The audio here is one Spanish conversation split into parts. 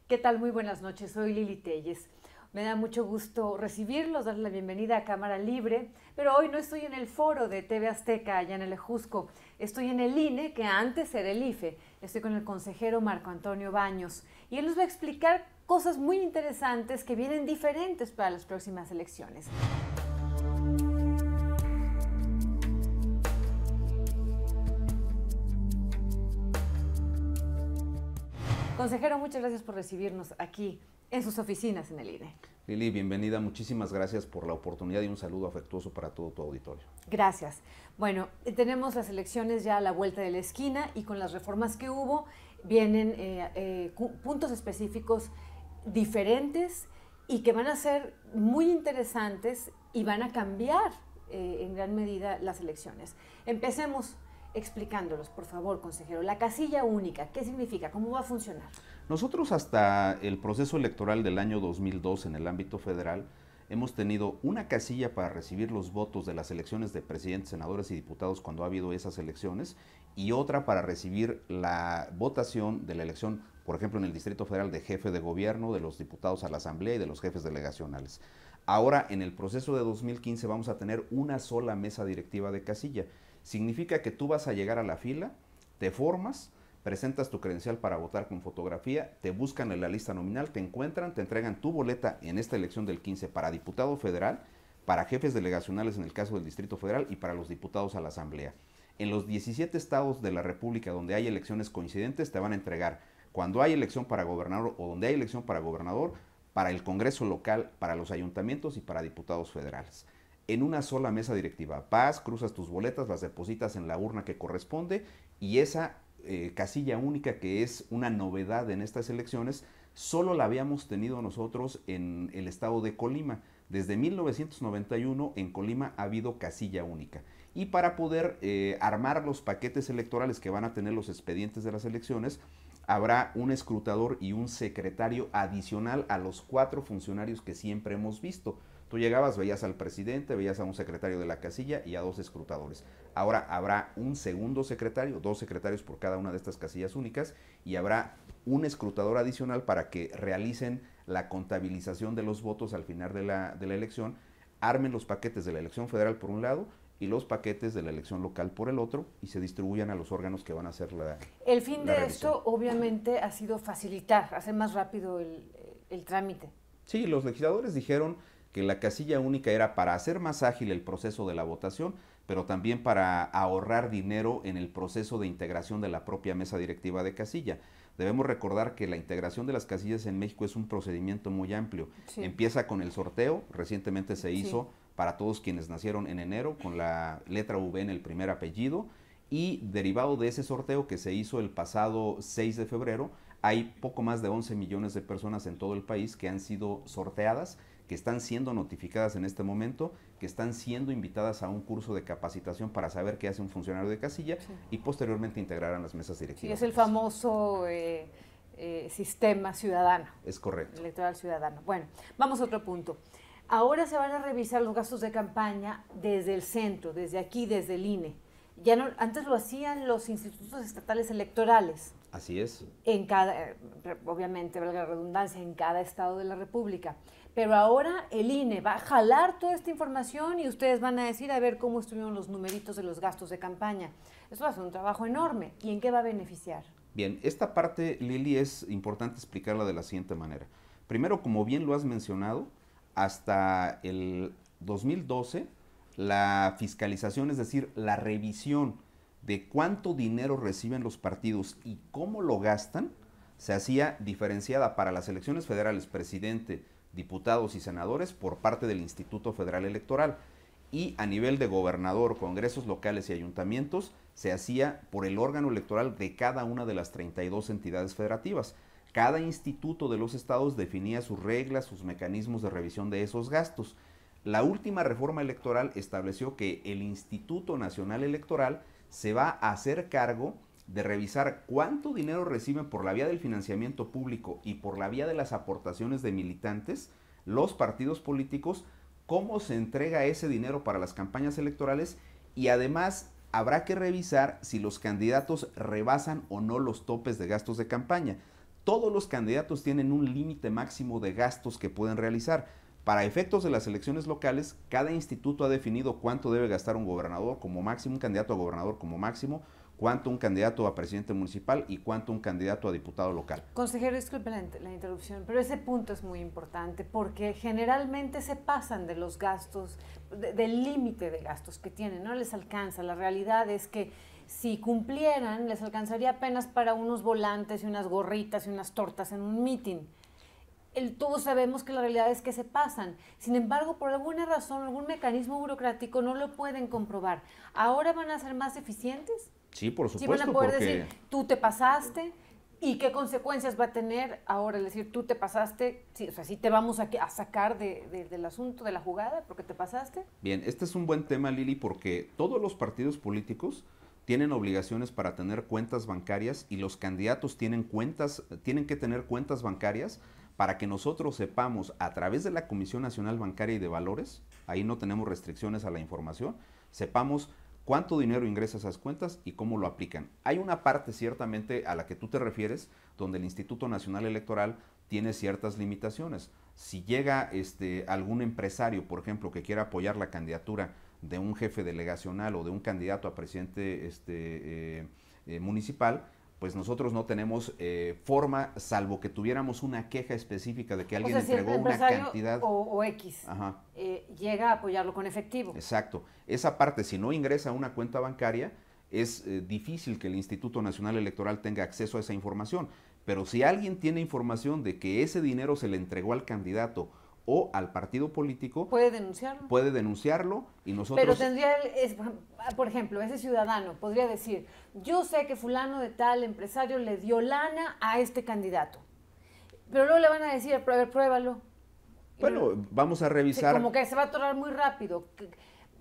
¿Qué tal? Muy buenas noches, soy Lili Telles. Me da mucho gusto recibirlos, darles la bienvenida a Cámara Libre, pero hoy no estoy en el foro de TV Azteca, allá en el Ejusco. Estoy en el INE, que antes era el IFE. Estoy con el consejero Marco Antonio Baños y él nos va a explicar cosas muy interesantes que vienen diferentes para las próximas elecciones. Consejero, muchas gracias por recibirnos aquí en sus oficinas en el INE. Lili, bienvenida, muchísimas gracias por la oportunidad y un saludo afectuoso para todo tu auditorio. Gracias. Bueno, tenemos las elecciones ya a la vuelta de la esquina y con las reformas que hubo vienen puntos específicos diferentes y que van a ser muy interesantes y van a cambiar en gran medida las elecciones. Empecemos explicándolos, por favor, consejero. La casilla única, ¿qué significa? ¿Cómo va a funcionar? Nosotros hasta el proceso electoral del año 2002 en el ámbito federal hemos tenido una casilla para recibir los votos de las elecciones de presidentes, senadores y diputados cuando ha habido esas elecciones y otra para recibir la votación de la elección, por ejemplo, en el Distrito Federal de jefe de gobierno, de los diputados a la Asamblea y de los jefes delegacionales. Ahora, en el proceso de 2015 vamos a tener una sola mesa directiva de casilla. Significa que tú vas a llegar a la fila, te formas, presentas tu credencial para votar con fotografía, te buscan en la lista nominal, te encuentran, te entregan tu boleta en esta elección del 15 para diputado federal, para jefes delegacionales en el caso del Distrito Federal y para los diputados a la Asamblea. En los 17 estados de la República donde hay elecciones coincidentes te van a entregar, cuando hay elección para gobernador o donde hay elección para gobernador, para el Congreso local, para los ayuntamientos y para diputados federales. En una sola mesa directiva. Vas, cruzas tus boletas, las depositas en la urna que corresponde y esa casilla única, que es una novedad en estas elecciones, solo la habíamos tenido nosotros en el estado de Colima. Desde 1991 en Colima ha habido casilla única. Y para poder armar los paquetes electorales que van a tener los expedientes de las elecciones, habrá un escrutador y un secretario adicional a los 4 funcionarios que siempre hemos visto. Tú llegabas, veías al presidente, veías a un secretario de la casilla y a 2 escrutadores. Ahora habrá un segundo secretario, 2 secretarios por cada una de estas casillas únicas y habrá un escrutador adicional para que realicen la contabilización de los votos al final de la elección, armen los paquetes de la elección federal por un lado y los paquetes de la elección local por el otro y se distribuyan a los órganos que van a hacer la El fin de revisión. esto obviamente ha sido facilitar, hacer más rápido el trámite. Sí, los legisladores dijeron que la casilla única era para hacer más ágil el proceso de la votación, pero también para ahorrar dinero en el proceso de integración de la propia mesa directiva de casilla. Debemos recordar que la integración de las casillas en México es un procedimiento muy amplio. Sí. Empieza con el sorteo, recientemente se hizo para todos quienes nacieron en enero, con la letra V en el primer apellido, y derivado de ese sorteo que se hizo el pasado 6 de febrero, hay poco más de 11 millones de personas en todo el país que han sido sorteadas, que están siendo notificadas en este momento, que están siendo invitadas a un curso de capacitación para saber qué hace un funcionario de casilla y posteriormente integrarán las mesas directivas. Sí, es el famoso sistema ciudadano. Es correcto. Electoral ciudadano. Bueno, vamos a otro punto. Ahora se van a revisar los gastos de campaña desde el centro, desde aquí, desde el INE. Ya no, antes lo hacían los institutos estatales electorales. Así es. En cada, obviamente, valga la redundancia, en cada estado de la República. Pero ahora el INE va a jalar toda esta información y ustedes van a decir a ver cómo estuvieron los numeritos de los gastos de campaña. Eso va a ser un trabajo enorme. ¿Y en qué va a beneficiar? Bien, esta parte, Lili, es importante explicarla de la siguiente manera. Primero, como bien lo has mencionado, hasta el 2012, la fiscalización, es decir, la revisión de cuánto dinero reciben los partidos y cómo lo gastan, se hacía diferenciada para las elecciones federales, presidente, diputados y senadores por parte del Instituto Federal Electoral, y a nivel de gobernador, congresos locales y ayuntamientos se hacía por el órgano electoral de cada una de las 32 entidades federativas. Cada instituto de los estados definía sus reglas, sus mecanismos de revisión de esos gastos. La última reforma electoral estableció que el Instituto Nacional Electoral se va a hacer cargo de revisar cuánto dinero reciben por la vía del financiamiento público y por la vía de las aportaciones de militantes los partidos políticos, cómo se entrega ese dinero para las campañas electorales, y además habrá que revisar si los candidatos rebasan o no los topes de gastos de campaña. Todos los candidatos tienen un límite máximo de gastos que pueden realizar. Para efectos de las elecciones locales, cada instituto ha definido cuánto debe gastar un gobernador como máximo, un candidato a gobernador como máximo, cuánto un candidato a presidente municipal y cuánto un candidato a diputado local. Consejero, disculpe la interrupción, pero ese punto es muy importante porque generalmente se pasan de los gastos, del límite de gastos que tienen, no les alcanza. La realidad es que si cumplieran, les alcanzaría apenas para unos volantes y unas gorritas y unas tortas en un meeting. Todos sabemos que la realidad es que se pasan. Sin embargo, por alguna razón, algún mecanismo burocrático no lo pueden comprobar. ¿Ahora van a ser más eficientes? Sí, por supuesto. Sí van a poder decir, tú te pasaste, y qué consecuencias va a tener ahora el decir, tú te pasaste, sí, o sea, sí te vamos a sacar del asunto, de la jugada, porque te pasaste. Bien, este es un buen tema, Lili, porque todos los partidos políticos tienen obligaciones para tener cuentas bancarias, y los candidatos tienen que tener cuentas bancarias para que nosotros sepamos a través de la Comisión Nacional Bancaria y de Valores, ahí no tenemos restricciones a la información, sepamos cuánto dinero ingresa a esas cuentas y cómo lo aplican. Hay una parte ciertamente a la que tú te refieres, donde el Instituto Nacional Electoral tiene ciertas limitaciones. Si llega algún empresario, por ejemplo, que quiera apoyar la candidatura de un jefe delegacional o de un candidato a presidente municipal, pues nosotros no tenemos forma, salvo que tuviéramos una queja específica de que alguien entregó una cantidad. O X llega a apoyarlo con efectivo. Exacto. Esa parte, si no ingresa a una cuenta bancaria, es difícil que el Instituto Nacional Electoral tenga acceso a esa información. Pero si alguien tiene información de que ese dinero se le entregó al candidato o al partido político, puede denunciarlo. Puede denunciarlo y nosotros... Pero tendría, por ejemplo, ese ciudadano podría decir, yo sé que fulano de tal empresario le dio lana a este candidato, pero luego le van a decir, a ver, pruébalo. Bueno, vamos a revisar... Como que se va a atorar muy rápido.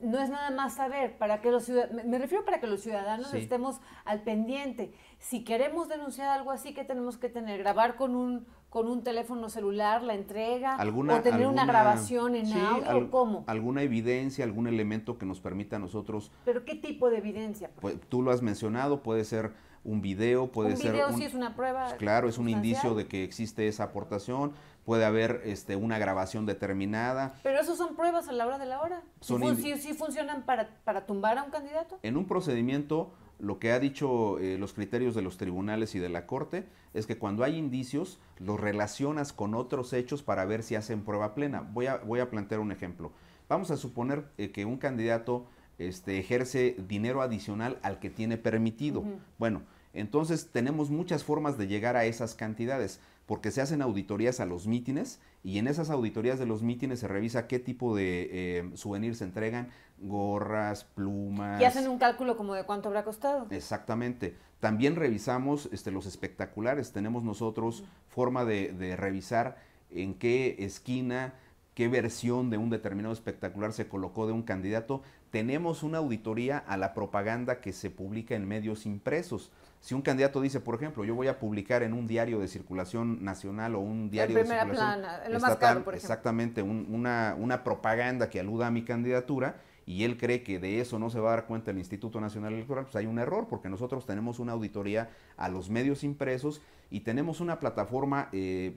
No es nada más saber, para que los ciudadanos, me refiero para que los ciudadanos estemos al pendiente. Si queremos denunciar algo así, ¿qué tenemos que tener? ¿Grabar con un teléfono celular la entrega? ¿O tener una grabación en audio? ¿O cómo? Alguna evidencia, algún elemento que nos permita a nosotros... ¿Pero qué tipo de evidencia? Pues, tú lo has mencionado, puede ser un video, puede ser... Un video sí es una prueba. Pues claro, es un indicio de que existe esa aportación. Puede haber una grabación determinada. Pero esos son pruebas a la hora de la hora. ¿Sí funcionan para tumbar a un candidato? En un procedimiento, lo que ha dicho los criterios de los tribunales y de la Corte es que cuando hay indicios, los relacionas con otros hechos para ver si hacen prueba plena. Voy a plantear un ejemplo. Vamos a suponer que un candidato ejerce dinero adicional al que tiene permitido. Bueno, entonces tenemos muchas formas de llegar a esas cantidades, porque se hacen auditorías a los mítines, y en esas auditorías de los mítines se revisa qué tipo de souvenirs se entregan, gorras, plumas. Y hacen un cálculo como de cuánto habrá costado. Exactamente. También revisamos los espectaculares. Tenemos nosotros forma de revisar en qué esquina, qué versión de un determinado espectacular se colocó de un candidato. Tenemos una auditoría a la propaganda que se publica en medios impresos. Si un candidato dice, por ejemplo, yo voy a publicar en un diario de circulación nacional o un diario de circulación plana, en lo más caro, por ejemplo. Exactamente, una propaganda que aluda a mi candidatura, y él cree que de eso no se va a dar cuenta el Instituto Nacional Electoral, pues hay un error, porque nosotros tenemos una auditoría a los medios impresos y tenemos una plataforma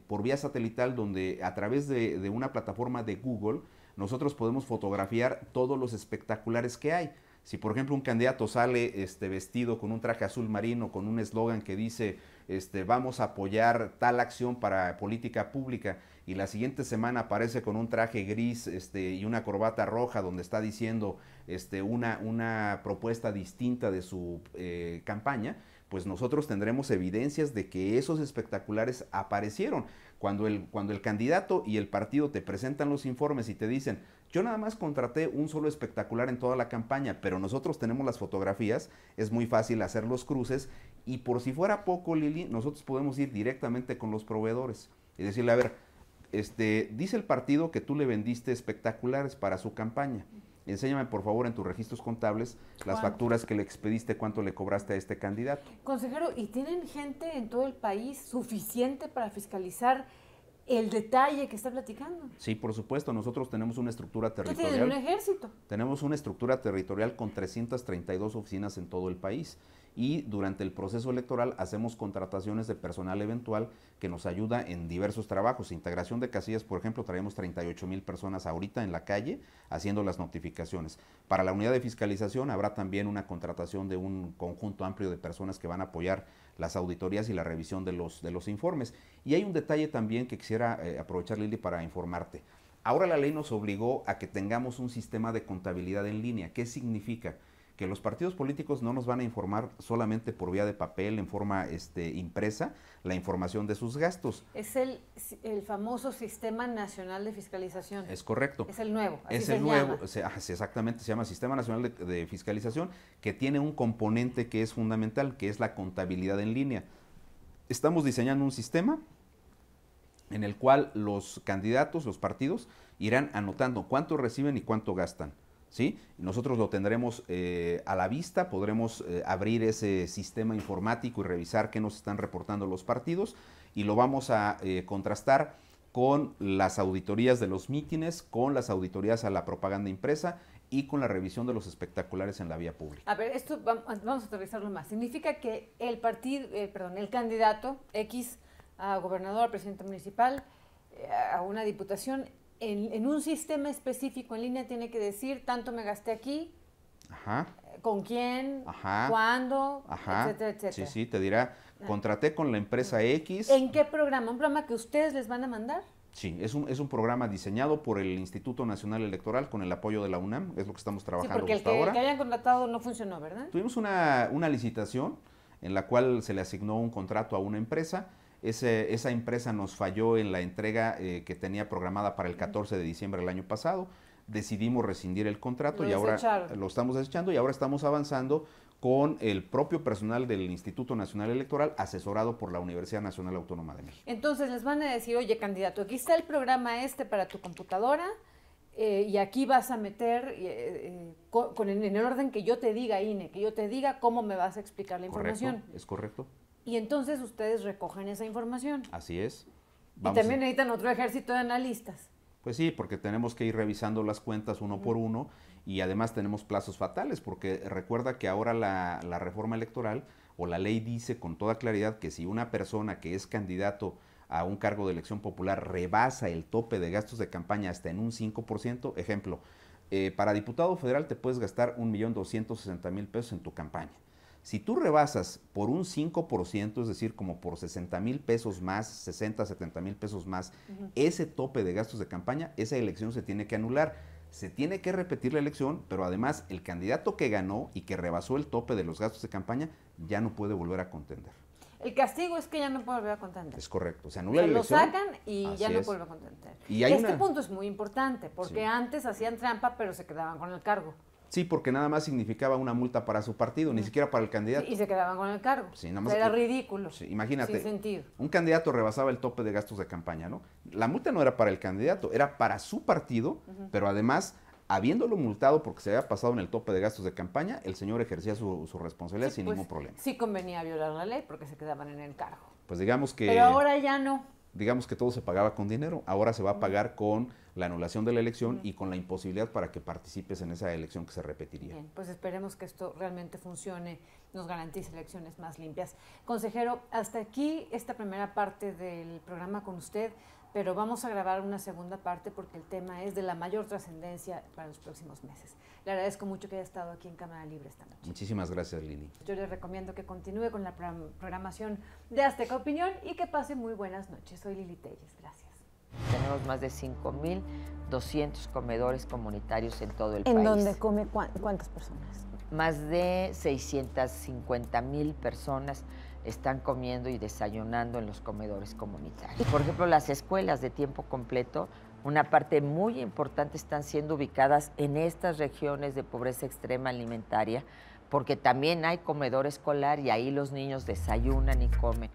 por vía satelital donde a través de una plataforma de Google nosotros podemos fotografiar todos los espectaculares que hay. Si por ejemplo un candidato sale vestido con un traje azul marino, con un eslogan que dice vamos a apoyar tal acción para política pública, y la siguiente semana aparece con un traje gris y una corbata roja donde está diciendo una propuesta distinta de su campaña, pues nosotros tendremos evidencias de que esos espectaculares aparecieron. Cuando el candidato y el partido te presentan los informes y te dicen, yo nada más contraté un solo espectacular en toda la campaña, pero nosotros tenemos las fotografías, es muy fácil hacer los cruces, y por si fuera poco, Lili, nosotros podemos ir directamente con los proveedores y decirle, a ver, dice el partido que tú le vendiste espectaculares para su campaña. enséñame por favor en tus registros contables las facturas que le expediste, cuánto le cobraste a este candidato. Consejero, ¿y tienen gente en todo el país suficiente para fiscalizar el detalle que está platicando? Sí, por supuesto, nosotros tenemos una estructura territorial. ¿Tienen un ejército? Tenemos una estructura territorial con 332 oficinas en todo el país y durante el proceso electoral hacemos contrataciones de personal eventual que nos ayuda en diversos trabajos. Integración de casillas, por ejemplo, traemos 38,000 personas ahorita en la calle haciendo las notificaciones. Para la unidad de fiscalización habrá también una contratación de un conjunto amplio de personas que van a apoyar las auditorías y la revisión de los informes. Y hay un detalle también que quisiera aprovechar, Lili, para informarte. Ahora la ley nos obligó a que tengamos un sistema de contabilidad en línea. ¿Qué significa? Que los partidos políticos no nos van a informar solamente por vía de papel, en forma impresa, la información de sus gastos. Es el famoso Sistema Nacional de Fiscalización. Es correcto. Es el nuevo. Es el nuevo, exactamente, se llama Sistema Nacional de Fiscalización, que tiene un componente que es fundamental, que es la contabilidad en línea. Estamos diseñando un sistema en el cual los candidatos, los partidos, irán anotando cuánto reciben y cuánto gastan. ¿Sí? Nosotros lo tendremos a la vista, podremos abrir ese sistema informático y revisar qué nos están reportando los partidos y lo vamos a contrastar con las auditorías de los mítines, con las auditorías a la propaganda impresa y con la revisión de los espectaculares en la vía pública. A ver, esto vamos a aterrizarlo más. Significa que el candidato X a gobernador, a presidente municipal, a una diputación, en un sistema específico en línea tiene que decir tanto me gasté aquí, ajá, con quién, ajá, cuándo, ajá, etcétera, etcétera. Sí, te dirá, contraté con la empresa X. ¿En qué programa? ¿Un programa que ustedes les van a mandar? Sí, es un programa diseñado por el Instituto Nacional Electoral con el apoyo de la UNAM, es lo que estamos trabajando porque hasta ahora. El que hayan contratado no funcionó, ¿verdad? Tuvimos una licitación en la cual se le asignó un contrato a una empresa. Esa empresa nos falló en la entrega que tenía programada para el 14 de diciembre del año pasado. Decidimos rescindir el contrato y ahora lo estamos desechando y ahora estamos avanzando con el propio personal del Instituto Nacional Electoral asesorado por la Universidad Nacional Autónoma de México. Entonces les van a decir, oye candidato, aquí está el programa para tu computadora y aquí vas a meter en el orden que yo te diga, INE, que yo te diga cómo me vas a explicar la información. Correcto, es correcto. Y entonces ustedes recogen esa información. Así es. Y también necesitan otro ejército de analistas. Pues sí, porque tenemos que ir revisando las cuentas uno por uno y además tenemos plazos fatales, porque recuerda que ahora la reforma electoral o la ley dice con toda claridad que si una persona que es candidato a un cargo de elección popular rebasa el tope de gastos de campaña hasta en un 5%, ejemplo, para diputado federal te puedes gastar 1,260,000 pesos en tu campaña. Si tú rebasas por un 5%, es decir, como por 60,000 pesos más, 60, 70,000 pesos más, ese tope de gastos de campaña, esa elección se tiene que anular. Se tiene que repetir la elección, pero además el candidato que ganó y que rebasó el tope de los gastos de campaña ya no puede volver a contender. El castigo es que ya no puede volver a contender. Es correcto, se anula la elección. Lo sacan y ya no vuelve a contender. Y este punto es muy importante, porque antes hacían trampa, pero se quedaban con el cargo. Sí, porque nada más significaba una multa para su partido, ni siquiera para el candidato. Sí, y se quedaban con el cargo. Sí, nada más era ridículo. Sí, imagínate, sin sentido. Un candidato rebasaba el tope de gastos de campaña, ¿no? La multa no era para el candidato, era para su partido, pero además, habiéndolo multado porque se había pasado en el tope de gastos de campaña, el señor ejercía su responsabilidad sin ningún problema. Sí convenía violar la ley porque se quedaban en el cargo. Pues digamos que... Pero ahora ya no. Digamos que todo se pagaba con dinero, ahora se va a pagar con la anulación de la elección y con la imposibilidad para que participes en esa elección que se repetiría. Bien, pues esperemos que esto realmente funcione, nos garantice elecciones más limpias. Consejero, hasta aquí esta primera parte del programa con usted, pero vamos a grabar una segunda parte porque el tema es de la mayor trascendencia para los próximos meses. Le agradezco mucho que haya estado aquí en Cámara Libre esta noche. Muchísimas gracias, Lili. Yo les recomiendo que continúe con la programación de Azteca Opinión y que pase muy buenas noches. Soy Lili Telles, gracias. Tenemos más de 5,200 comedores comunitarios en todo el país. ¿En dónde come cuántas personas? Más de 650,000 personas están comiendo y desayunando en los comedores comunitarios. Por ejemplo, las escuelas de tiempo completo, una parte muy importante están siendo ubicadas en estas regiones de pobreza extrema alimentaria, porque también hay comedor escolar y ahí los niños desayunan y comen.